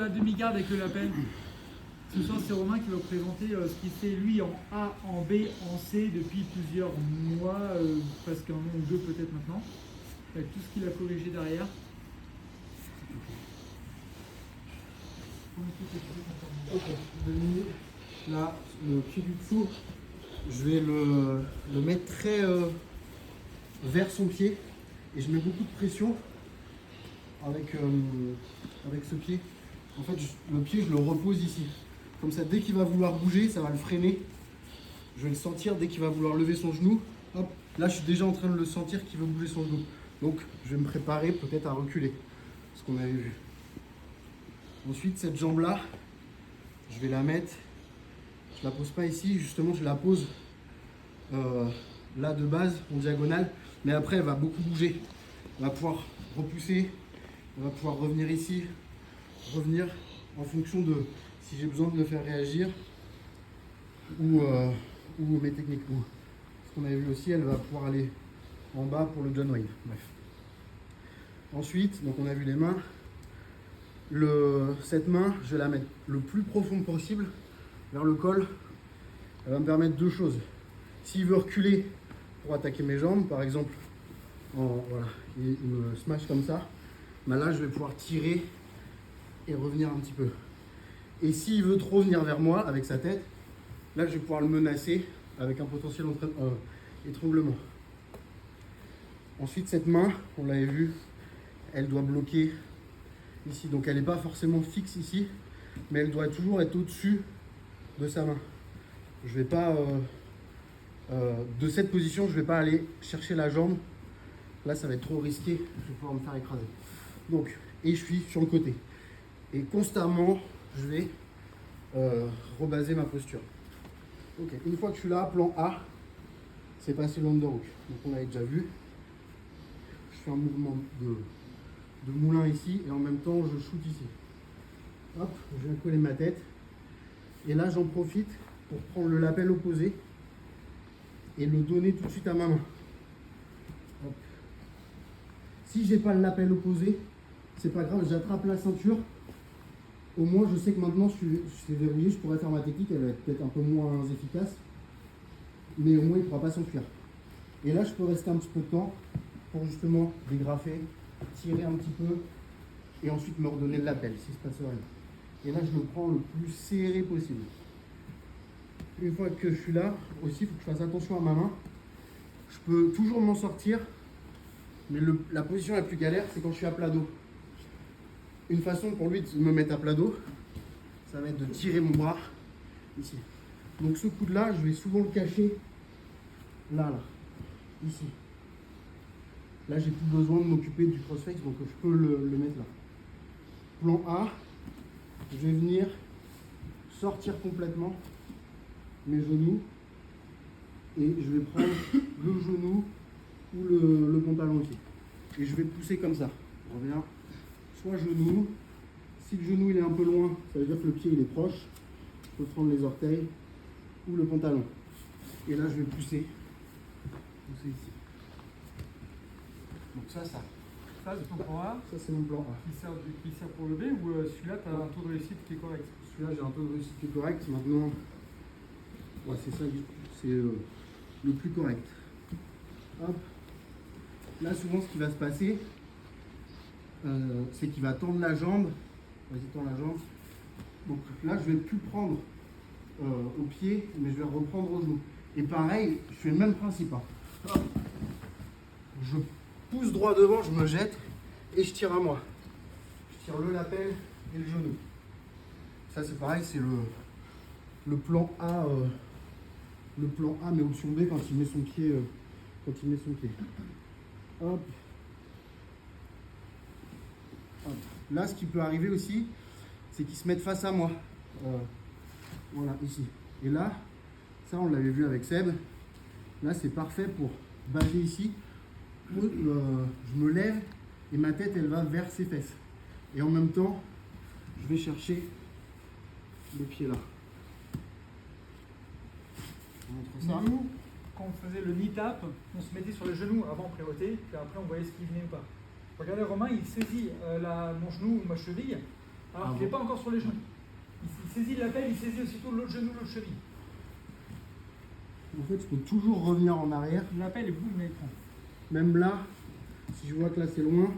La demi-garde avec le lapin. Ce soir, c'est Romain qui va présenter ce qu'il fait lui en A, en B, en C depuis plusieurs mois, presque un an ou deux peut-être maintenant, avec tout ce qu'il a corrigé derrière. Ok, là, le pied du dessous, je vais le mettre très vers son pied et je mets beaucoup de pression avec ce pied. En fait, le pied, je le repose ici. Comme ça, dès qu'il va vouloir bouger, ça va le freiner. Je vais le sentir dès qu'il va vouloir lever son genou. Hop, là, je suis déjà en train de le sentir qu'il veut bouger son genou. Donc, je vais me préparer peut-être à reculer, ce qu'on avait vu. Ensuite, cette jambe-là, je vais la mettre. Je la pose pas ici, justement, je la pose là de base, en diagonale. Mais après, elle va beaucoup bouger. Elle va pouvoir repousser. Elle va pouvoir revenir ici, revenir en fonction de si j'ai besoin de le faire réagir ou mes techniques. Ce qu'on avait vu aussi, elle va pouvoir aller en bas pour le John Wayne. Bref. Ensuite, donc on a vu les mains. Cette main, je vais la mettre le plus profond possible vers le col. Elle va me permettre deux choses. S'il veut reculer pour attaquer mes jambes, par exemple, voilà, il me smash comme ça, ben là je vais pouvoir tirer et revenir un petit peu. Et s'il veut trop venir vers moi avec sa tête, là je vais pouvoir le menacer avec un potentiel étranglement. Ensuite, cette main, on l'avait vu, elle doit bloquer ici. Donc elle n'est pas forcément fixe ici, mais elle doit toujours être au-dessus de sa main. Je vais pas, de cette position, je ne vais pas aller chercher la jambe. Là, ça va être trop risqué, je vais pouvoir me faire écraser. Donc, et je suis sur le côté. Et constamment, je vais rebaser ma posture. Ok, une fois que je suis là, plan A, c'est passer l'underhook. Donc on l'avait déjà vu. Je fais un mouvement de moulin ici et en même temps je shoot ici. Hop, je viens coller ma tête. Et là j'en profite pour prendre le lapel opposé et le donner tout de suite à ma main. Hop. Si j'ai pas le lapel opposé, c'est pas grave, j'attrape la ceinture. Au moins je sais que maintenant je suis verrouillé, je pourrais faire ma technique, elle va être peut-être un peu moins efficace. Mais au moins il ne pourra pas s'enfuir. Et là je peux rester un petit peu de temps pour justement dégrafer, tirer un petit peu et ensuite me redonner le lapel s'il se passe rien. Et là je le prends le plus serré possible. Une fois que je suis là, aussi il faut que je fasse attention à ma main. Je peux toujours m'en sortir, mais la position la plus galère c'est quand je suis à plat dos. Une façon pour lui de me mettre à plat dos, ça va être de tirer mon bras ici. Donc ce coude là, je vais souvent le cacher là, ici. Là, j'ai plus besoin de m'occuper du crossface, donc je peux le mettre là. Plan A, je vais venir sortir complètement mes genoux et je vais prendre le genou ou le pantalon ici. Et je vais pousser comme ça. On revient, soit genou. Si le genou il est un peu loin, ça veut dire que le pied il est proche. Je peux prendre les orteils ou le pantalon. Et là, je vais pousser ici. Donc ça. Ça, c'est ton plan A. Ça, c'est mon plan A. Qui sert pour le B ou celui-là, tu as un taux de réussite qui est correct? Celui-là, j'ai un taux de réussite qui est correct. Maintenant, ouais, c'est ça, c'est le plus correct. Hop. Là, souvent, ce qui va se passer, c'est qu'il va tendre la jambe. Vas-y, tends la jambe. Donc là, je ne vais plus prendre au pied, mais je vais reprendre au genou. Et pareil, je fais le même principe. Hein. Hop. Je pousse droit devant, je me jette et je tire à moi. Je tire le lapel et le genou. Ça, c'est pareil, c'est le plan A. Le plan A, mais option B quand il met son pied. Hop. Hop. Là, ce qui peut arriver aussi, c'est qu'ils se mettent face à moi. Voilà, ici. Et là, ça, on l'avait vu avec Seb. Là, c'est parfait pour baser ici. Je me lève et ma tête, elle va vers ses fesses. Et en même temps, je vais chercher le pied là. Je montre ça. Nous, quand on faisait le knee tap, on se mettait sur les genoux avant en priorité, puis après on voyait ce qui venait ou pas. Regardez, Romain, il saisit mon genou ou ma cheville, Alors Ah qu'il n'est bon. pas encore sur les genoux. Il saisit la pelle, il saisit aussitôt l'autre genou, l'autre cheville. En fait, je peux toujours revenir en arrière. La pelle et boum, mais il prend. Même là, si je vois que là c'est loin,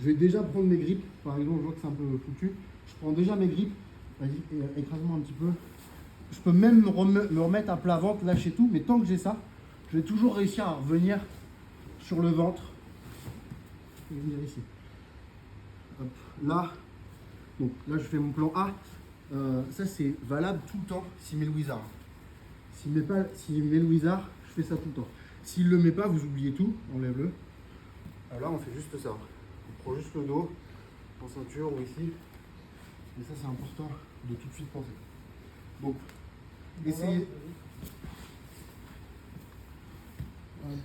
je vais déjà prendre mes grippes. Par exemple, je vois que c'est un peu foutu. Je prends déjà mes grippes. Vas-y, écrase-moi un petit peu. Je peux même me remettre à plat ventre, lâcher tout. Mais tant que j'ai ça, je vais toujours réussir à revenir sur le ventre. Et venir ici. Hop, là, donc là je fais mon plan A. Ça c'est valable tout le temps s'il met le wizard. S'il met le wizard, je fais ça tout le temps. S'il le met pas, vous oubliez tout, enlève-le. Là on fait juste ça. On prend juste le dos, en ceinture ou ici. Et ça c'est important de tout de suite penser. Donc, essayez. Hop.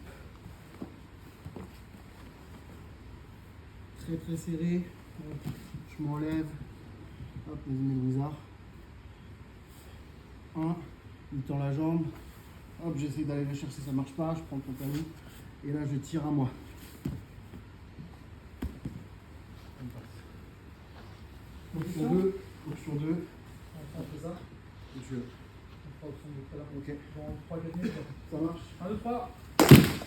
Très très serré. Hop. Je m'enlève. Hop, vas-y, mets le wizard. 1, il tend la jambe. Hop, j'essaie d'aller le chercher, ça marche pas. Je prends le compagnie. Et là, je tire à moi. Option 2. Option 2. On fait ça. Option 2. On fera option 2 tout à l'heure. Ok. Dans 3-4 minutes. Ça marche. 1, 2, 3.